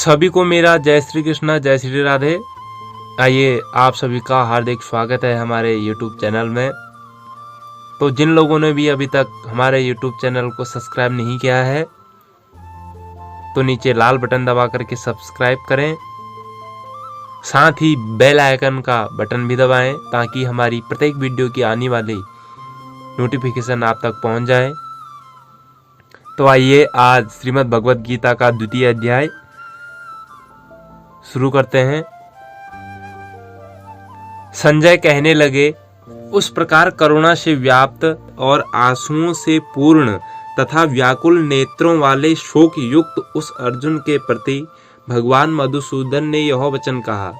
सभी को मेरा जय श्री कृष्णा, जय श्री राधे। आइए, आप सभी का हार्दिक स्वागत है हमारे YouTube चैनल में। तो जिन लोगों ने भी अभी तक हमारे YouTube चैनल को सब्सक्राइब नहीं किया है तो नीचे लाल बटन दबा करके सब्सक्राइब करें, साथ ही बेल आइकन का बटन भी दबाएं ताकि हमारी प्रत्येक वीडियो की आने वाली नोटिफिकेशन आप तक पहुंच जाए। तो आइए, आज श्रीमद् भगवद गीता का द्वितीय अध्याय शुरू करते हैं। संजय कहने लगे, उस प्रकार करुणा से व्याप्त और आंसुओं से पूर्ण तथा व्याकुल नेत्रों वाले शोक युक्त उस अर्जुन के प्रति भगवान मधुसूदन ने यह वचन कहा।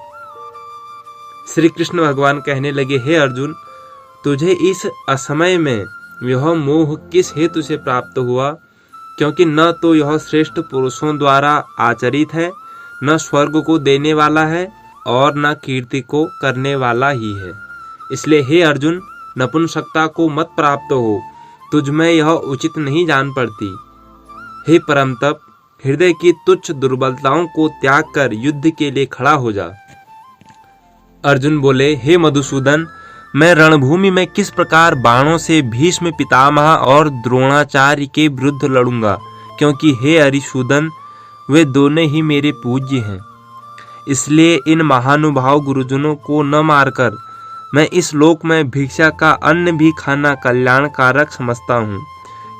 श्री कृष्ण भगवान कहने लगे, हे अर्जुन, तुझे इस असमय में यह मोह किस हेतु से प्राप्त हुआ? क्योंकि न तो यह श्रेष्ठ पुरुषों द्वारा आचरित है, न स्वर्ग को देने वाला है और न कीर्ति को करने वाला ही है। इसलिए हे अर्जुन, नपुंसकता को मत प्राप्त हो, तुझ में यह उचित नहीं जान पड़ती। हे परम तप, हृदय की तुच्छ दुर्बलताओं को त्याग कर युद्ध के लिए खड़ा हो जा। अर्जुन बोले, हे मधुसूदन, मैं रणभूमि में किस प्रकार बाणों से भीष्म पितामह और द्रोणाचार्य के विरुद्ध लड़ूंगा? क्योंकि हे अरिसूदन, वे दोनों ही मेरे पूज्य हैं। इसलिए इन महानुभाव गुरुजनों को न मारकर मैं इस लोक में भिक्षा का अन्न भी खाना कल्याणकारक समझता हूँ।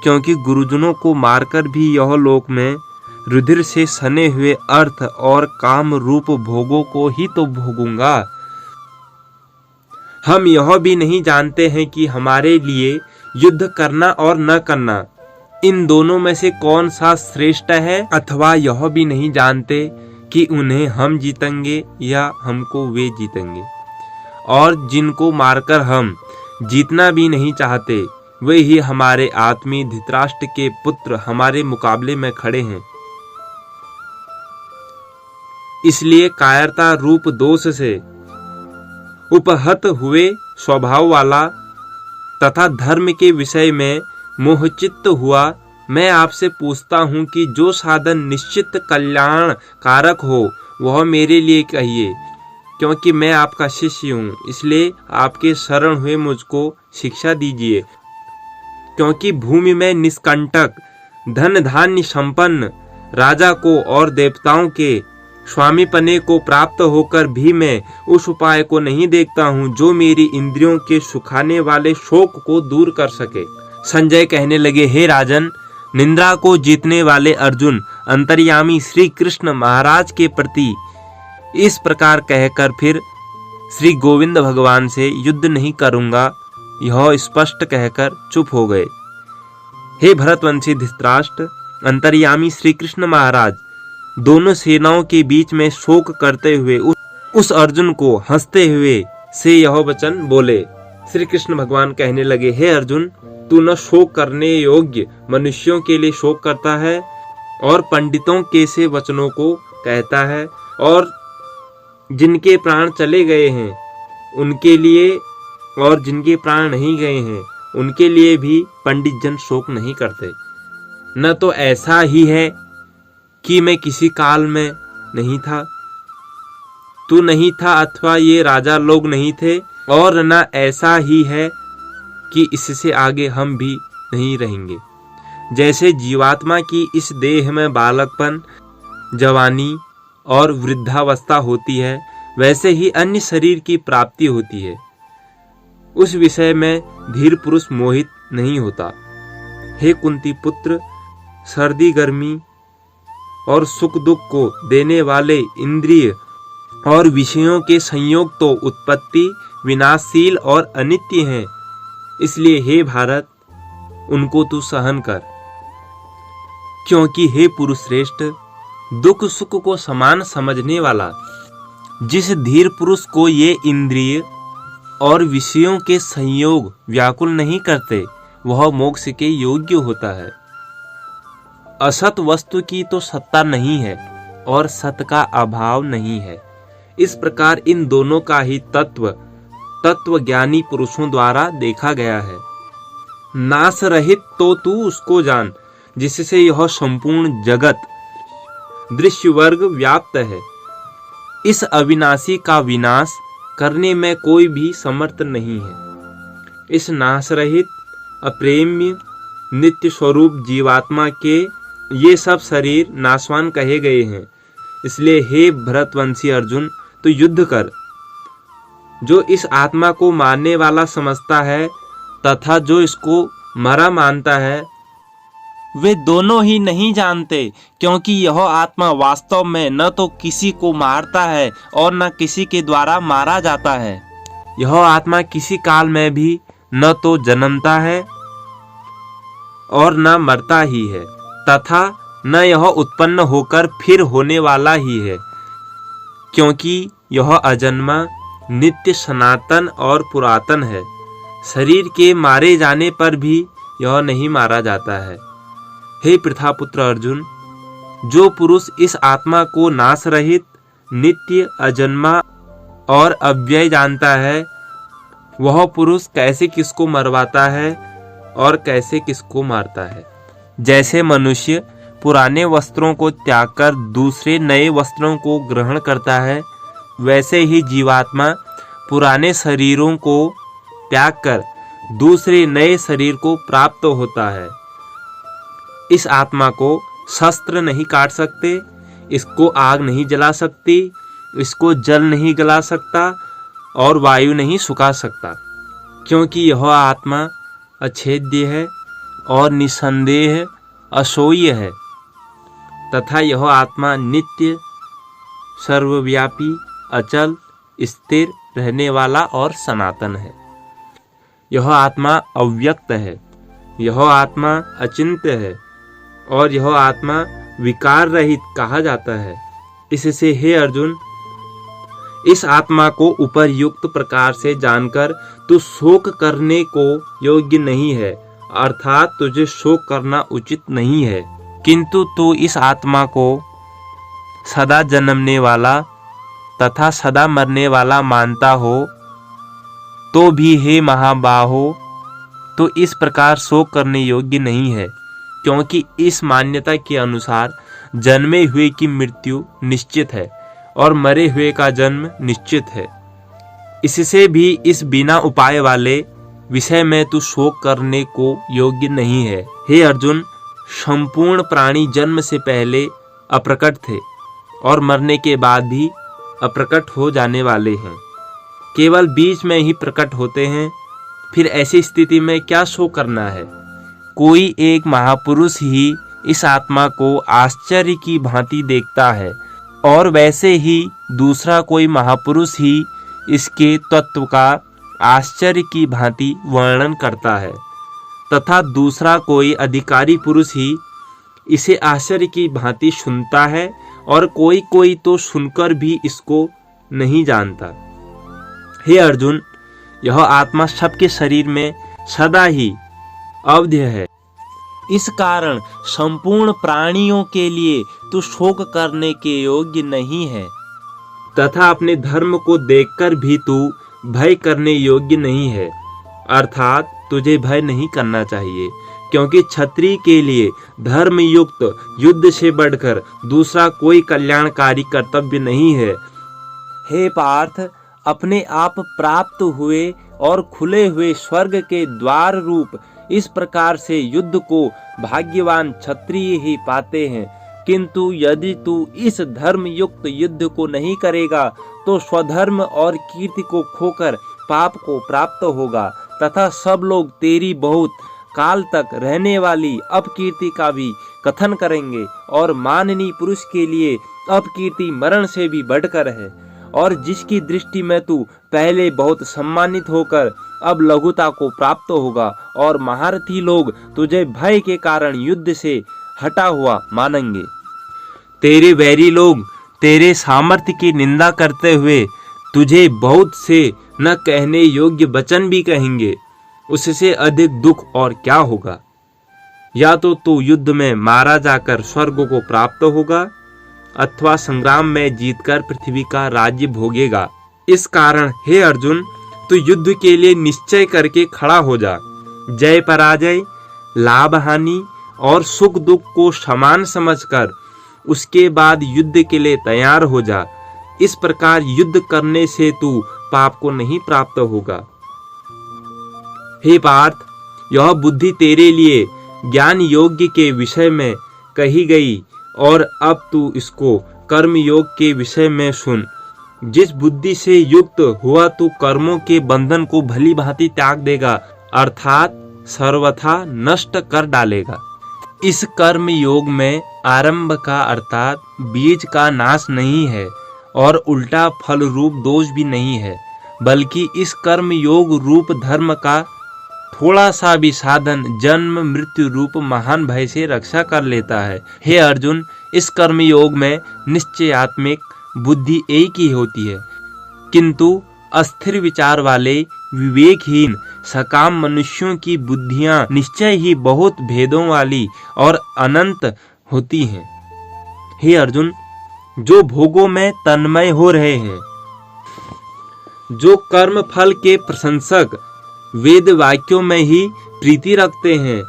क्योंकि गुरुजनों को मारकर भी यह लोक में रुधिर से सने हुए अर्थ और काम रूप भोगों को ही तो भोगूंगा। हम यह भी नहीं जानते हैं कि हमारे लिए युद्ध करना और न करना, इन दोनों में से कौन सा श्रेष्ठ है, अथवा यह भी नहीं जानते कि उन्हें हम जीतेंगे या हमको वे जीतेंगे। और जिनको मारकर हम जीतना भी नहीं चाहते, वे ही हमारे आत्मी धृतराष्ट्र के पुत्र हमारे मुकाबले में खड़े हैं। इसलिए कायरता रूप दोष से उपहत हुए स्वभाव वाला तथा धर्म के विषय में मोहचित्त हुआ मैं आपसे पूछता हूँ कि जो साधन निश्चित कल्याण कारक हो वह मेरे लिए कहिए। क्योंकि मैं आपका शिष्य हूँ, इसलिए आपके शरण हुए मुझको शिक्षा दीजिए। क्योंकि भूमि में निष्कंटक धन धान्य संपन्न राजा को और देवताओं के स्वामी पने को प्राप्त होकर भी मैं उस उपाय को नहीं देखता हूँ जो मेरी इंद्रियों के सुखाने वाले शोक को दूर कर सके। संजय कहने लगे, हे राजन, निंद्रा को जीतने वाले अर्जुन अंतर्यामी श्री कृष्ण महाराज के प्रति इस प्रकार कहकर फिर श्री गोविंद भगवान से युद्ध नहीं करूंगा यह स्पष्ट कहकर चुप हो गए। हे भरतवंशी धृतराष्ट्र, अंतर्यामी श्री कृष्ण महाराज दोनों सेनाओं के बीच में शोक करते हुए उस अर्जुन को हंसते हुए से यह वचन बोले। श्री कृष्ण भगवान कहने लगे, हे अर्जुन, तू न शोक करने योग्य मनुष्यों के लिए शोक करता है और पंडितों के से वचनों को कहता है, और जिनके प्राण चले गए हैं उनके लिए और जिनके प्राण नहीं गए हैं उनके लिए भी पंडित जन शोक नहीं करते। न तो ऐसा ही है कि मैं किसी काल में नहीं था, तू नहीं था, अथवा ये राजा लोग नहीं थे, और न ऐसा ही है कि इससे आगे हम भी नहीं रहेंगे। जैसे जीवात्मा की इस देह में बालकपन, जवानी और वृद्धावस्था होती है, वैसे ही अन्य शरीर की प्राप्ति होती है। उस विषय में धीर पुरुष मोहित नहीं होता। हे कुंती पुत्र, सर्दी गर्मी और सुख दुख को देने वाले इंद्रिय और विषयों के संयोग तो उत्पत्ति विनाशशील और अनित्य हैं। इसलिए हे भारत, उनको तू सहन कर। क्योंकि हे पुरुष श्रेष्ठ, दुख सुख को समान समझने वाला जिस धीर पुरुष को ये इंद्रिय और विषयों के संयोग व्याकुल नहीं करते, वह मोक्ष के योग्य होता है। असत वस्तु की तो सत्ता नहीं है और सत का अभाव नहीं है। इस प्रकार इन दोनों का ही तत्व ज्ञानी पुरुषों द्वारा देखा गया है। नाश रहित तो तू उसको जान जिससे यह संपूर्ण जगत दृश्य वर्ग व्याप्त है। इस अविनाशी का विनाश करने में कोई भी समर्थ नहीं है। इस नाश रहित अप्रेम्य नित्य स्वरूप जीवात्मा के ये सब शरीर नाशवान कहे गए हैं। इसलिए हे भरतवंशी अर्जुन, तो युद्ध कर। जो इस आत्मा को मारने वाला समझता है तथा जो इसको मरा मानता है, वे दोनों ही नहीं जानते, क्योंकि यह आत्मा वास्तव में न तो किसी को मारता है और न किसी के द्वारा मारा जाता है। यह आत्मा किसी काल में भी न तो जन्मता है और न मरता ही है, तथा न यह उत्पन्न होकर फिर होने वाला ही है, क्योंकि यह अजन्मा, नित्य, सनातन और पुरातन है। शरीर के मारे जाने पर भी यह नहीं मारा जाता है। हे पृथापुत्र अर्जुन, जो पुरुष इस आत्मा को नाश रहित, नित्य, अजन्मा और अव्यय जानता है, वह पुरुष कैसे किसको मरवाता है और कैसे किसको मारता है। जैसे मनुष्य पुराने वस्त्रों को त्याग कर दूसरे नए वस्त्रों को ग्रहण करता है, वैसे ही जीवात्मा पुराने शरीरों को त्याग कर दूसरे नए शरीर को प्राप्त होता है। इस आत्मा को शस्त्र नहीं काट सकते, इसको आग नहीं जला सकती, इसको जल नहीं गला सकता और वायु नहीं सुखा सकता, क्योंकि यह आत्मा अछेद्य है और निसंदेह अशोय है, तथा यह आत्मा नित्य, सर्वव्यापी, अचल, स्थिर रहने वाला और सनातन है। यह आत्मा अव्यक्त है, यह आत्मा अचिंत्य है और यह आत्मा विकार रहित कहा जाता है। इससे हे अर्जुन, इस आत्मा को उपर्युक्त प्रकार से जानकर तू शोक करने को योग्य नहीं है, अर्थात तुझे शोक करना उचित नहीं है। किंतु तू इस आत्मा को सदा जन्मने वाला तथा सदा मरने वाला मानता हो, तो भी हे महाबाहो, तो इस प्रकार शोक करने योग्य नहीं है, क्योंकि इस मान्यता के अनुसार जन्मे हुए की मृत्यु निश्चित है और मरे हुए का जन्म निश्चित है। इससे भी इस बिना उपाय वाले विषय में तू शोक करने को योग्य नहीं है। हे अर्जुन, संपूर्ण प्राणी जन्म से पहले अप्रकट थे और मरने के बाद भी अप्रकट हो जाने वाले हैं, केवल बीच में ही प्रकट होते हैं। फिर ऐसी स्थिति में क्या शोक करना है। कोई एक महापुरुष ही इस आत्मा को आश्चर्य की भांति देखता है और वैसे ही दूसरा कोई महापुरुष ही इसके तत्व का आश्चर्य की भांति वर्णन करता है, तथा दूसरा कोई अधिकारी पुरुष ही इसे आश्चर्य की भांति सुनता है और कोई कोई तो सुनकर भी इसको नहीं जानता। हे अर्जुन, यह आत्मा सबके शरीर में सदा ही अवध्य है। इस कारण संपूर्ण प्राणियों के लिए तू शोक करने के योग्य नहीं है, तथा अपने धर्म को देखकर भी तू भय करने योग्य नहीं है, अर्थात तुझे भय नहीं करना चाहिए, क्योंकि क्षत्रिय के लिए धर्म युक्त युद्ध से बढ़कर दूसरा कोई कल्याणकारी कर्तव्य नहीं है। हे पार्थ, अपने आप प्राप्त हुए और खुले हुए स्वर्ग के द्वार रूप इस प्रकार से युद्ध को भाग्यवान क्षत्रिय ही पाते हैं। किंतु यदि तू इस धर्म युक्त युद्ध को नहीं करेगा तो स्वधर्म और कीर्ति को खोकर पाप को प्राप्त होगा, तथा सब लोग तेरी बहुत काल तक रहने वाली अपकीर्ति का भी कथन करेंगे। और माननीय पुरुष के लिए अपकीर्ति मरण से भी बढ़कर है, और जिसकी दृष्टि में तू पहले बहुत सम्मानित होकर अब लघुता को प्राप्त होगा, और महारथी लोग तुझे भय के कारण युद्ध से हटा हुआ मानेंगे। तेरे वैरी लोग तेरे सामर्थ्य की निंदा करते हुए तुझे बहुत से न कहने योग्य वचन भी कहेंगे। उससे अधिक दुख और क्या होगा। या तो तू युद्ध में मारा जाकर स्वर्ग को प्राप्त होगा, अथवा संग्राम में जीतकर पृथ्वी का राज्य भोगेगा। इस कारण हे अर्जुन, तू युद्ध के लिए निश्चय करके खड़ा हो जा। जय पराजय, लाभ हानि और सुख दुख को समान समझकर उसके बाद युद्ध के लिए तैयार हो जा। इस प्रकार युद्ध करने से तू पाप को नहीं प्राप्त होगा। हे पार्थ, यह बुद्धि तेरे लिए ज्ञान योग्य के विषय में कही गई और अब तू इसको कर्म योग के विषय में सुन। जिस बुद्धि से युक्त हुआ तू कर्मों के बंधन को भली भांति त्याग देगा, अर्थात सर्वथा नष्ट कर डालेगा। इस कर्म योग में आरंभ का अर्थात बीज का नाश नहीं है और उल्टा फल रूप दोष भी नहीं है, बल्कि इस कर्म योग रूप धर्म का थोड़ा सा भी साधन जन्म मृत्यु रूप महान भय से रक्षा कर लेता है। हे अर्जुन, इस कर्म योग में निश्चयात्मिक बुद्धि एक ही होती है, किंतु अस्थिर विचार वाले विवेकहीन सकाम मनुष्यों की बुद्धियां निश्चय ही बहुत भेदों वाली और अनंत होती हैं। हे अर्जुन, जो भोगों में तन्मय हो रहे हैं, जो कर्म फल के प्रशंसक वेद वाक्यों में ही प्रीति रखते हैं,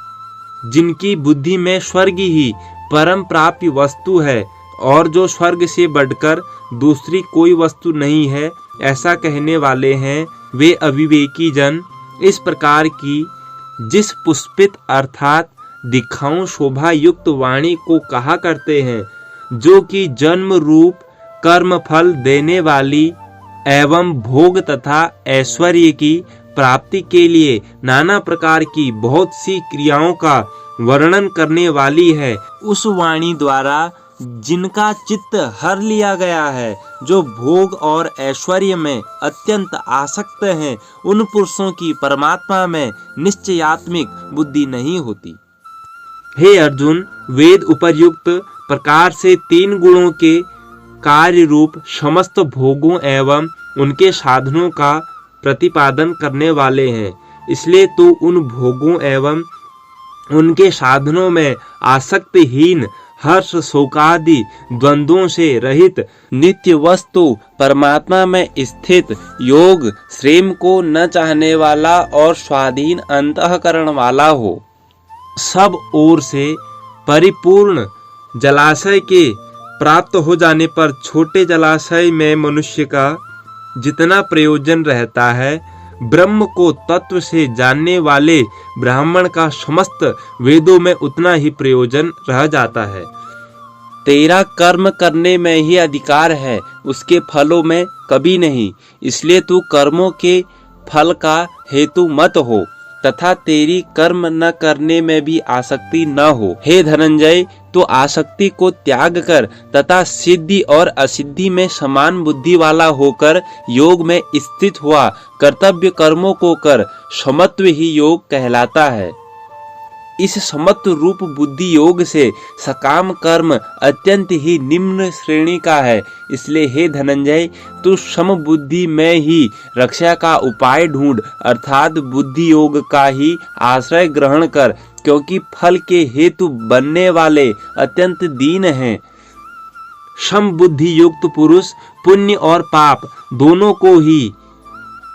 जिनकी बुद्धि में स्वर्ग ही परम प्राप्य वस्तु है और जो स्वर्ग से बढ़कर दूसरी कोई वस्तु नहीं है, ऐसा कहने वाले हैं, वे अविवेकी जन इस प्रकार की जिस पुष्पित अर्थात दिखाऊं शोभा युक्त वाणी को कहा करते हैं, जो कि जन्म रूप कर्म फल देने वाली एवं भोग तथा ऐश्वर्य की प्राप्ति के लिए नाना प्रकार की बहुत सी क्रियाओं का वर्णन करने वाली है। उस वाणी द्वारा जिनका चित्त हर लिया गया है, जो भोग और ऐश्वर्य में अत्यंत आसक्त हैं, उन पुरुषों की परमात्मा में निश्चयात्मिक बुद्धि नहीं होती। हे अर्जुन, वेद उपर्युक्त प्रकार से 3 गुणों के कार्य रूप समस्त भोगों एवं उनके साधनों का प्रतिपादन करने वाले हैं। इसलिए तू उन भोगों एवं उनके साधनों में आसक्तिहीन हर्ष शोकादि द्वंद्वों से रहित नित्य वस्तु परमात्मा में स्थित योग श्रेम को न चाहने वाला और स्वाधीन अंतःकरण वाला हो। सब ओर से परिपूर्ण जलाशय के प्राप्त हो जाने पर छोटे जलाशय में मनुष्य का जितना प्रयोजन रहता है, ब्रह्म को तत्व से जानने वाले ब्राह्मण का समस्त वेदों में उतना ही प्रयोजन रह जाता है। तेरा कर्म करने में ही अधिकार है, उसके फलों में कभी नहीं। इसलिए तू कर्मों के फल का हेतु मत हो तथा तेरी कर्म न करने में भी आसक्ति न हो। हे धनंजय, तो आसक्ति को त्याग कर तथा सिद्धि और असिद्धि में समान बुद्धि वाला होकर योग में स्थित हुआ कर्तव्य कर्मों को कर, समत्व ही योग कहलाता है। इस समत्व रूप बुद्धि योग से सकाम कर्म अत्यंत ही निम्न श्रेणी का है। इसलिए हे धनंजय, तू सम बुद्धि में ही रक्षा का उपाय ढूंढ, अर्थात बुद्धि योग का ही आश्रय ग्रहण कर, क्योंकि फल के हेतु बनने वाले अत्यंत दीन हैं। सम बुद्धि युक्त पुरुष पुण्य और पाप दोनों को ही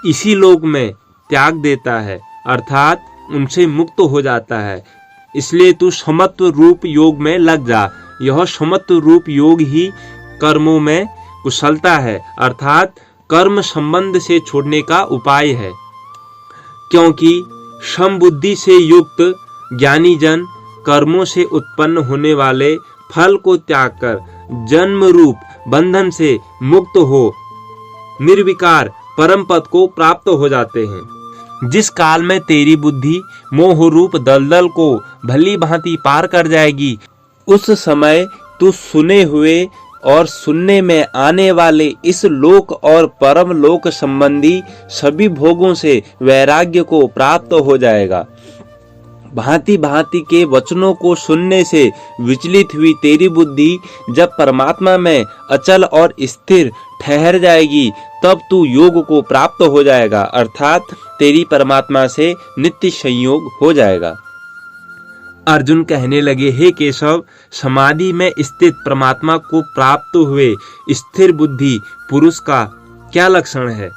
इसी लोक में त्याग देता है, अर्थात उनसे मुक्त हो जाता है। इसलिए तू समत्व रूप योग में लग जा। यह समत्व रूप योग ही कर्मों में कुशलता है, अर्थात कर्म संबंध से छोड़ने का उपाय है। क्योंकि सम बुद्धि से युक्त ज्ञानी जन कर्मों से उत्पन्न होने वाले फल को त्याग कर जन्म रूप बंधन से मुक्त हो निर्विकार परम पद को प्राप्त हो जाते हैं। जिस काल में तेरी बुद्धि मोह रूप दलदल को भली भांति पार कर जाएगी, उस समय तू सुने हुए और सुनने में आने वाले इस लोक और परम लोक संबंधी सभी भोगों से वैराग्य को प्राप्त हो जाएगा। भांति भांति के वचनों को सुनने से विचलित हुई तेरी बुद्धि जब परमात्मा में अचल और स्थिर ठहर जाएगी, तब तू योग को प्राप्त हो जाएगा, अर्थात तेरी परमात्मा से नित्य संयोग हो जाएगा। अर्जुन कहने लगे, हे केशव, समाधि में स्थित परमात्मा को प्राप्त हुए स्थिर बुद्धि पुरुष का क्या लक्षण है?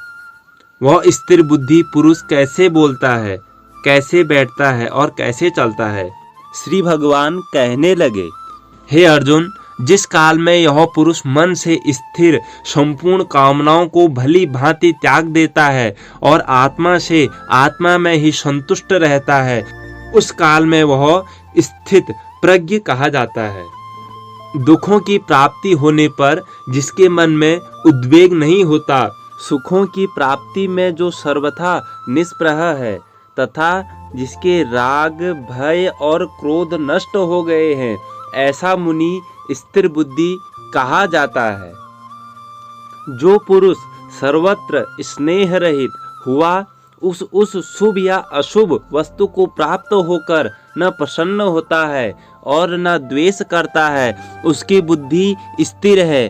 वह स्थिर बुद्धि पुरुष कैसे बोलता है, कैसे बैठता है और कैसे चलता है? श्री भगवान कहने लगे, हे अर्जुन, जिस काल में यह पुरुष मन से स्थिर संपूर्ण कामनाओं को भली भांति त्याग देता है और आत्मा से आत्मा में ही संतुष्ट रहता है, उस काल में वह स्थित प्रज्ञ कहा जाता है। दुखों की प्राप्ति होने पर जिसके मन में उद्वेग नहीं होता, सुखों की प्राप्ति में जो सर्वथा निष्प्रह है तथा जिसके राग भय और क्रोध नष्ट हो गए हैं, ऐसा मुनि स्थिर बुद्धि कहा जाता है। जो पुरुष सर्वत्र स्नेह रहित हुआ उस शुभ या अशुभ वस्तु को प्राप्त होकर न प्रसन्न होता है और न द्वेष करता है, उसकी बुद्धि स्थिर है।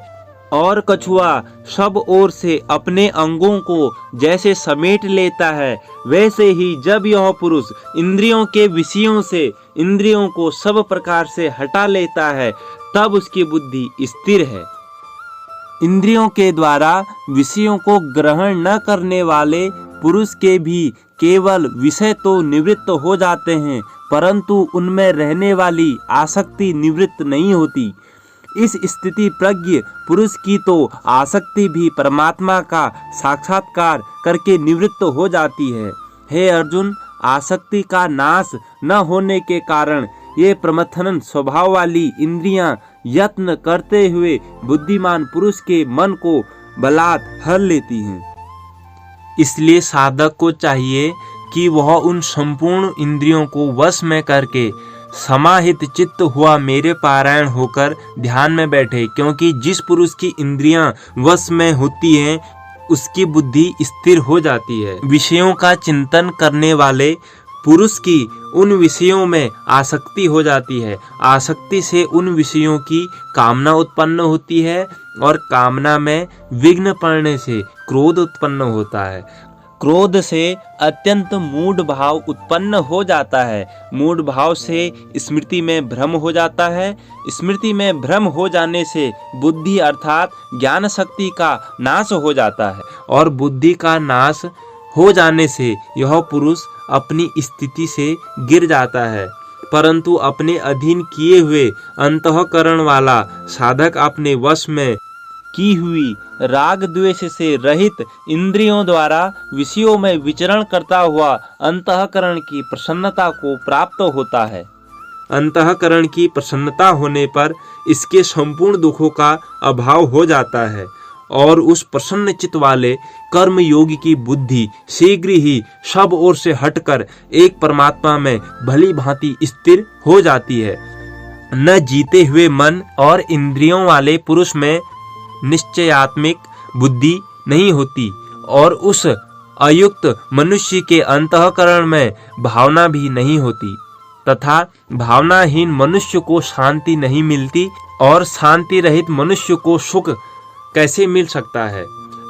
और कछुआ सब ओर से अपने अंगों को जैसे समेट लेता है, वैसे ही जब यह पुरुष इंद्रियों के विषयों से इंद्रियों को सब प्रकार से हटा लेता है, तब उसकी बुद्धि स्थिर है। इंद्रियों के द्वारा विषयों को ग्रहण न करने वाले पुरुष के भी केवल विषय तो निवृत्त हो जाते हैं, परंतु उनमें रहने वाली आसक्ति निवृत्त नहीं होती। इस स्थिति प्रज्ञ पुरुष की तो आसक्ति भी परमात्मा का साक्षात्कार करके निवृत्त हो जाती है। हे अर्जुन, आसक्ति का नाश न होने के कारण ये प्रमथन स्वभाव वाली इंद्रियां यत्न करते हुए बुद्धिमान पुरुष के मन को बलात् हर लेती हैं। इसलिए साधक को चाहिए कि वह उन संपूर्ण इंद्रियों को वश में करके समाहित चित्त हुआ मेरे पारायण होकर ध्यान में बैठे, क्योंकि जिस पुरुष की इंद्रियां वश में होती हैं उसकी बुद्धि स्थिर हो जाती है। विषयों का चिंतन करने वाले पुरुष की उन विषयों में आसक्ति हो जाती है। आसक्ति से उन विषयों की कामना उत्पन्न होती है और कामना में विघ्न पड़ने से क्रोध उत्पन्न होता है। क्रोध से अत्यंत मूढ़ भाव उत्पन्न हो जाता है। मूढ़ भाव से स्मृति में भ्रम हो जाता है। स्मृति में भ्रम हो जाने से बुद्धि अर्थात ज्ञान शक्ति का नाश हो जाता है और बुद्धि का नाश हो जाने से यह पुरुष अपनी स्थिति से गिर जाता है। परंतु अपने अधीन किए हुए अंतःकरण वाला साधक अपने वश में की हुई राग द्वेष से रहित इंद्रियों द्वारा विषयों में विचरण करता हुआ अंतःकरण की प्रसन्नता को प्राप्त होता है। अंतःकरण की प्रसन्नता होने पर इसके संपूर्ण दुखों का अभाव हो जाता है और उस प्रसन्न चित्त वाले कर्म योगी की बुद्धि शीघ्र ही सब ओर से हटकर एक परमात्मा में भली भांति स्थिर हो जाती है। न जीते हुए मन और इंद्रियों वाले पुरुष में निश्चयात्मिक बुद्धि नहीं होती और उस अयुक्त मनुष्य के अंतःकरण में भावना भी नहीं होती तथा भावनाहीन मनुष्य को शांति नहीं मिलती और शांति रहित मनुष्य को सुख कैसे मिल सकता है।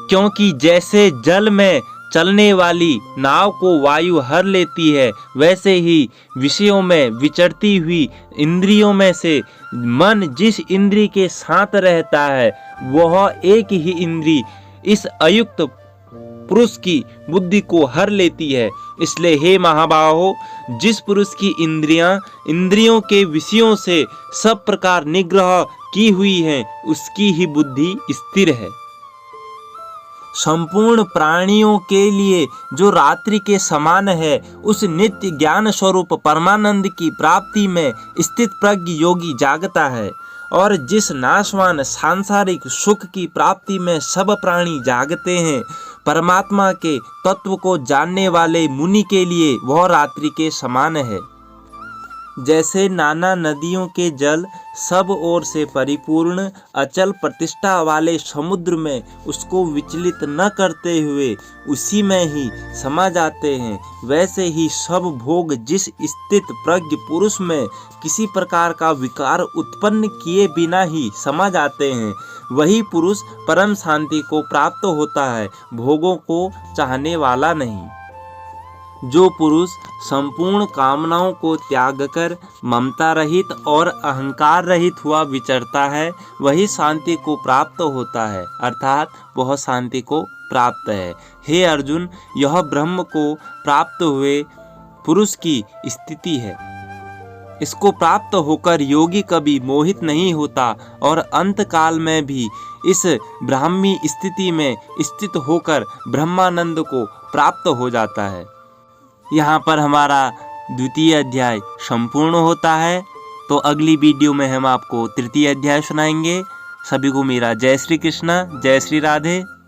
क्योंकि जैसे जल में चलने वाली नाव को वायु हर लेती है, वैसे ही विषयों में विचरती हुई इंद्रियों में से मन जिस इंद्री के साथ रहता है वह एक ही इंद्री इस अयुक्त पुरुष की बुद्धि को हर लेती है। इसलिए हे महाबाहो, जिस पुरुष की इंद्रियां इंद्रियों के विषयों से सब प्रकार निग्रह की हुई है, उसकी ही बुद्धि स्थिर है। संपूर्ण प्राणियों के लिए जो रात्रि के समान है, उस नित्य ज्ञान स्वरूप परमानंद की प्राप्ति में स्थित प्रज्ञ योगी जागता है। और जिस नाशवान सांसारिक सुख की प्राप्ति में सब प्राणी जागते हैं, परमात्मा के तत्व को जानने वाले मुनि के लिए वह रात्रि के समान है। जैसे नाना नदियों के जल सब ओर से परिपूर्ण अचल प्रतिष्ठा वाले समुद्र में उसको विचलित न करते हुए उसी में ही समा जाते हैं, वैसे ही सब भोग जिस स्थित प्रज्ञ पुरुष में किसी प्रकार का विकार उत्पन्न किए बिना ही समा जाते हैं, वही पुरुष परम शांति को प्राप्त होता है, भोगों को चाहने वाला नहीं। जो पुरुष संपूर्ण कामनाओं को त्याग कर ममता रहित और अहंकार रहित हुआ विचरता है, वही शांति को प्राप्त होता है, अर्थात वह शांति को प्राप्त है। हे अर्जुन, यह ब्रह्म को प्राप्त हुए पुरुष की स्थिति है। इसको प्राप्त होकर योगी कभी मोहित नहीं होता और अंत काल में भी इस ब्राह्मी स्थिति में स्थित होकर ब्रह्मानंद को प्राप्त हो जाता है। यहाँ पर हमारा द्वितीय अध्याय संपूर्ण होता है। तो अगली वीडियो में हम आपको तृतीय अध्याय सुनाएंगे। सभी को मेरा जय श्री कृष्णा, जय श्री राधे।